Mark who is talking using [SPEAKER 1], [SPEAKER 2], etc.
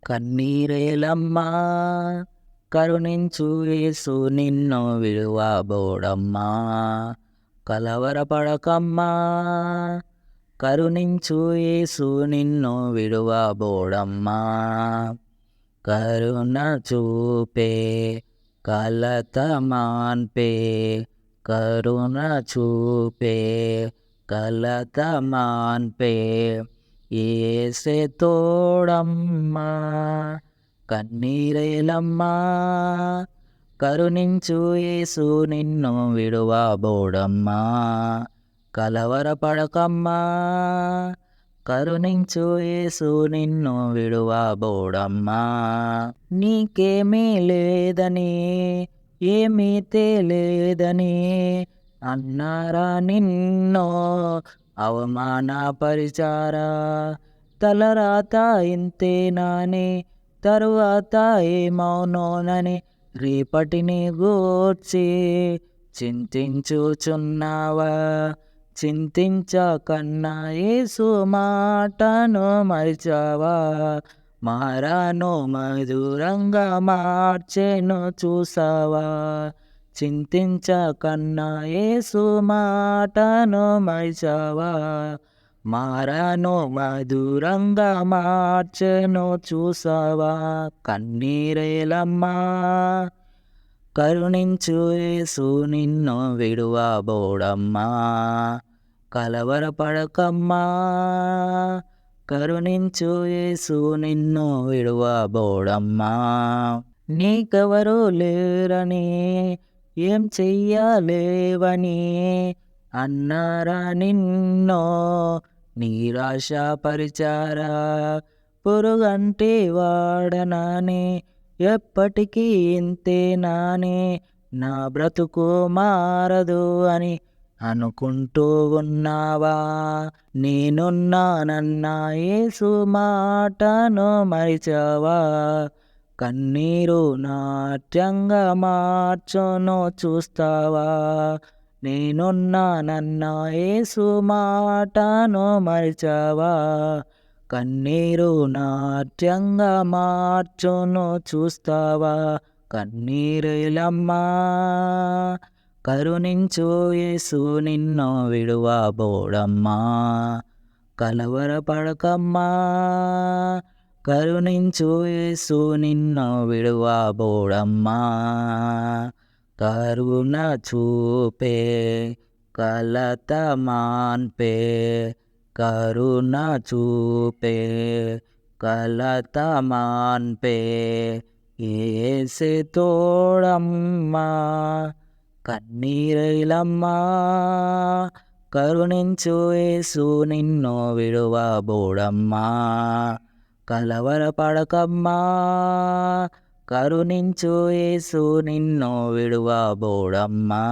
[SPEAKER 1] కన్నీరేలమ్మా కరుణించు యేసు నిన్ను విడువబోడమ్మా. కలవరపడకమ్మా కరుణించు యేసు నిన్ను విడువబోడమ్మా. కరుణ చూపే కలత మాన్పే కరుణ చూపే కలత మాన్పే యేసే తోడమ్మా. కన్నీరేలమ్మా కరుణించు యేసు నిన్ను విడువబోడమ్మా. కలవరపడకమ్మా కరుణించు యేసు నిన్ను విడువబోడమ్మా. నీకేమీ లేదని ఏమీ తేలేదని అన్నారా నిన్నో అవమానపరిచారా. తలరాత ఇంతేనాని తరువాత ఏమౌనోనని రేపటిని గూర్చి చింతించుచున్నావా. చింతించకన్నా యేసు మాటను మరిచావా. మారాను మధురంగా మార్చెను చూసావా. చింతించకన్నా యేసు మాటను మరిచావా. మారాను మధురంగా మార్చెను చూసావా. కన్నీరేలమ్మా కరుణించు యేసు నిన్ను విడువబోడమ్మా. కలవరపడకమ్మా కరుణించు యేసు నిన్ను విడువబోడమ్మా. నీకెవరు లేరని ఏం చెయ్యలేవని అన్నారా నిన్నో నిరాశపరిచారా. పురుగంటి వాడనని ఎప్పటికీ ఇంతేనాని నా బ్రతుకు మారదు అని అనుకుంటూ ఉన్నావా. నేనున్నానన్న యేసు మాటను మరిచావా. కన్నీరు నాట్యంగా మార్చును చూస్తావా. నేనున్నానన్న యేసు మాటను మరిచావా. కన్నీరు నాట్యంగా మార్చును చూస్తావా. కన్నీరేలమ్మా కరుణించు యేసు నిన్ను విడువబోడమ్మా. కలవరపడకమ్మా కరుణించు యేసు నిన్ను విడువబోడమ్మా. కరుణ చూపే కలత మాన్పే కరుణ చూపే కలత మాన్పే యేసే తోడమ్మా. కన్నీరేలమ్మా కరుణించు యేసు నిన్ను విడువబోడమ్మా. కలవరపడకమ్మా కరుణించు యేసు నిన్ను విడువబోడమ్మా.